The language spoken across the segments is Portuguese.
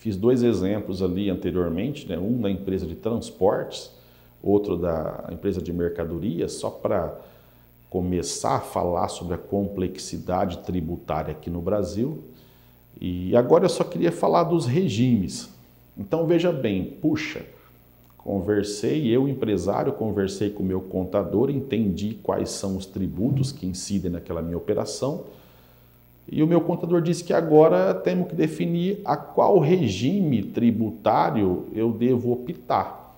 fiz dois exemplos ali anteriormente, né? Um da empresa de transportes, outro da empresa de mercadorias, só para começar a falar sobre a complexidade tributária aqui no Brasil. E agora eu só queria falar dos regimes. Então veja bem, puxa, eu empresário, conversei com o meu contador, entendi quais são os tributos que incidem naquela minha operação. E o meu contador disse que agora temos que definir a qual regime tributário eu devo optar.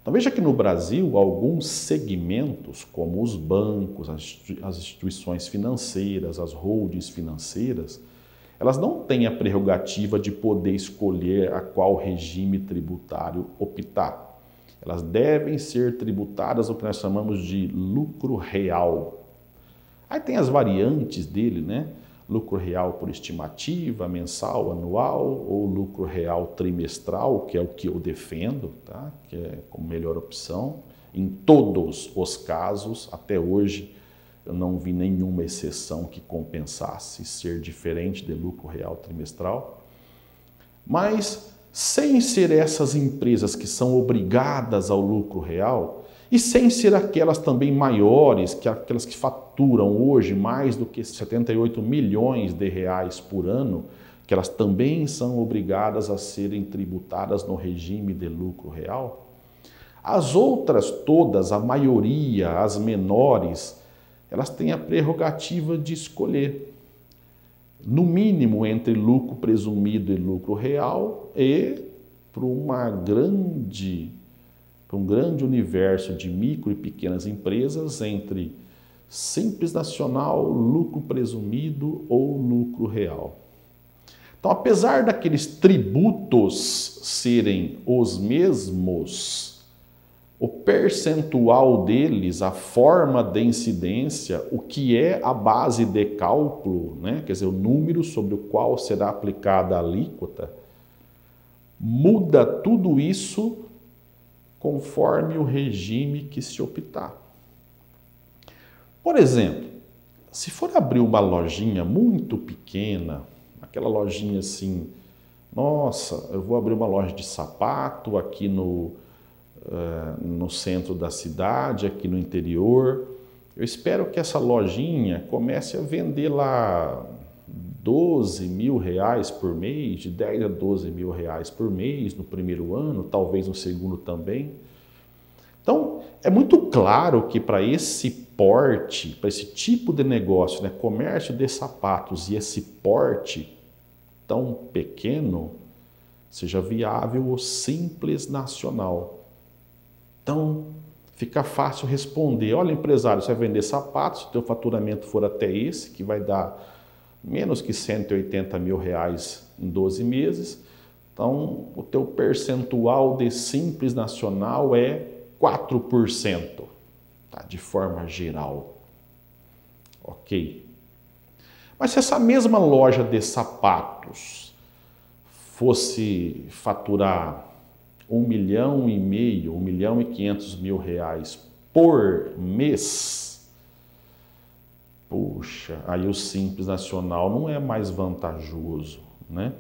Então veja que no Brasil, alguns segmentos, como os bancos, as instituições financeiras, as holdings financeiras, elas não têm a prerrogativa de poder escolher a qual regime tributário optar. Elas devem ser tributadas o que nós chamamos de lucro real. Aí tem as variantes dele, né? Lucro real por estimativa, mensal, anual, ou lucro real trimestral, que é o que eu defendo, tá? Que é como melhor opção. Em todos os casos, até hoje, eu não vi nenhuma exceção que compensasse ser diferente de lucro real trimestral. Mas, sem ser essas empresas que são obrigadas ao lucro real, e sem ser aquelas também maiores, que aquelas que faturam hoje mais do que 78 milhões de reais por ano, que elas também são obrigadas a serem tributadas no regime de lucro real. As outras todas, a maioria, as menores, elas têm a prerrogativa de escolher, no mínimo entre lucro presumido e lucro real, e para um grande universo de micro e pequenas empresas, entre Simples Nacional, lucro presumido ou lucro real. Então, apesar daqueles tributos serem os mesmos, o percentual deles, a forma de incidência, o que é a base de cálculo, né? Quer dizer, o número sobre o qual será aplicada a alíquota, muda tudo isso conforme o regime que se optar. Por exemplo, se for abrir uma lojinha muito pequena, aquela lojinha assim, nossa, eu vou abrir uma loja de sapato aqui no centro da cidade, aqui no interior, eu espero que essa lojinha comece a vender lá 12 mil reais por mês, de 10 a 12 mil reais por mês no primeiro ano, talvez no segundo também. Então, é muito claro que para esse porte, para esse tipo de negócio, né, comércio de sapatos e esse porte tão pequeno, seja viável o Simples Nacional. Então, fica fácil responder, olha empresário, você vai vender sapatos, se o teu faturamento for até esse, que vai dar menos que 180 mil reais em 12 meses, então o teu percentual de Simples Nacional é 4%, tá? De forma geral. Ok. Mas se essa mesma loja de sapatos fosse faturar 1,5 milhão, 1,5 milhão reais por mês, puxa, aí o Simples Nacional não é mais vantajoso, né?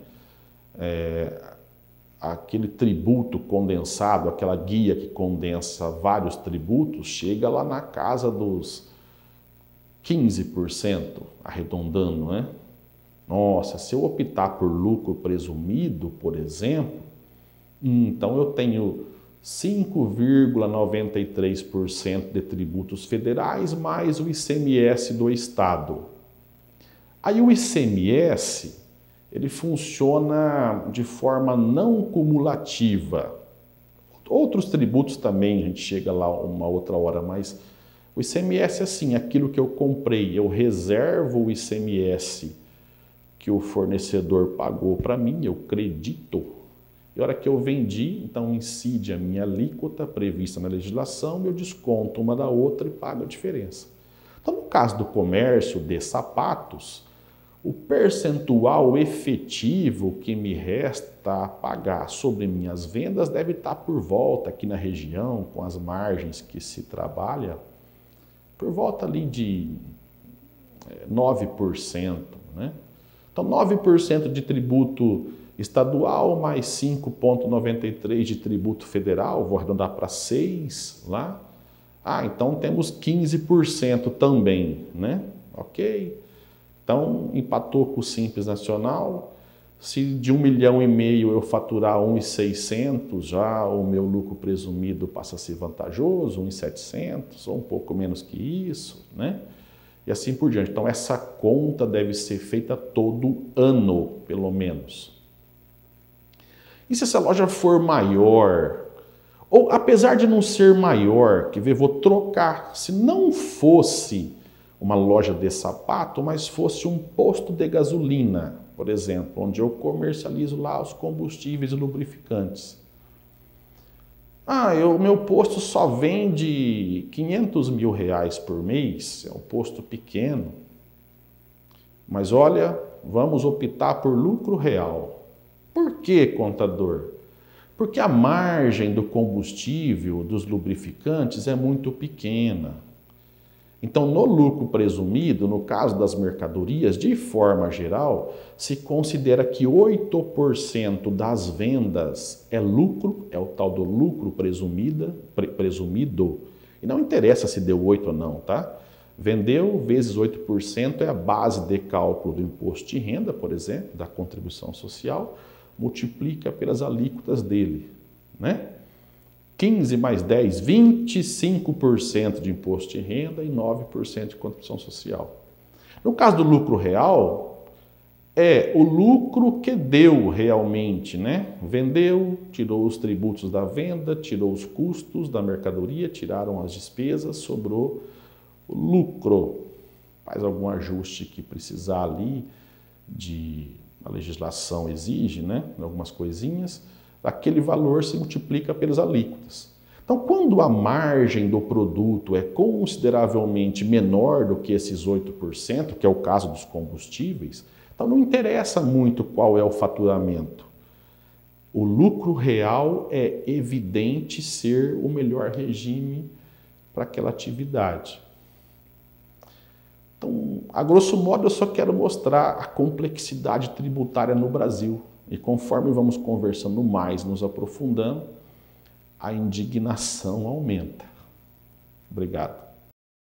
Aquele tributo condensado, aquela guia que condensa vários tributos, chega lá na casa dos 15%, arredondando, né? Nossa, se eu optar por lucro presumido, por exemplo, então eu tenho 5,93% de tributos federais mais o ICMS do Estado. Aí o ICMS, ele funciona de forma não cumulativa. Outros tributos também, a gente chega lá uma outra hora, mas o ICMS é assim, aquilo que eu comprei, eu reservo o ICMS que o fornecedor pagou para mim, eu credito. E a hora que eu vendi, então incide a minha alíquota prevista na legislação, eu desconto uma da outra e pago a diferença. Então, no caso do comércio de sapatos, o percentual efetivo que me resta a pagar sobre minhas vendas deve estar por volta, aqui na região, com as margens que se trabalha, por volta ali de 9%, né? Então, 9% de tributo estadual mais 5,93 de tributo federal, vou arredondar para 6 lá. Ah, então temos 15% também, né? Ok. Então, empatou com o Simples Nacional. Se de 1,5 milhão eu faturar 1,600, já o meu lucro presumido passa a ser vantajoso, 1,700, ou um pouco menos que isso, né? E assim por diante. Então, essa conta deve ser feita todo ano, pelo menos. E se essa loja for maior, ou apesar de não ser maior, que vou trocar, se não fosse uma loja de sapato, mas fosse um posto de gasolina, por exemplo, onde eu comercializo lá os combustíveis e lubrificantes. O meu posto só vende 500 mil reais por mês, é um posto pequeno. Mas olha, vamos optar por lucro real. Por que, contador? Porque a margem do combustível, dos lubrificantes, é muito pequena. Então, no lucro presumido, no caso das mercadorias, de forma geral, se considera que 8% das vendas é lucro, é o tal do lucro presumido, e não interessa se deu 8 ou não, tá? Vendeu vezes 8% é a base de cálculo do imposto de renda, por exemplo, da contribuição social, multiplica pelas alíquotas dele, né? 15 mais 10, 25% de imposto de renda e 9% de contribuição social. No caso do lucro real, é o lucro que deu realmente, né? Vendeu, tirou os tributos da venda, tirou os custos da mercadoria, tiraram as despesas, sobrou o lucro. Faz algum ajuste que precisar ali, a legislação exige, né? Algumas coisinhas. Aquele valor se multiplica pelas alíquotas. Então, quando a margem do produto é consideravelmente menor do que esses 8%, que é o caso dos combustíveis, então não interessa muito qual é o faturamento. O lucro real é evidente ser o melhor regime para aquela atividade. Então, a grosso modo, eu só quero mostrar a complexidade tributária no Brasil. E conforme vamos conversando mais, nos aprofundando, a indignação aumenta. Obrigado.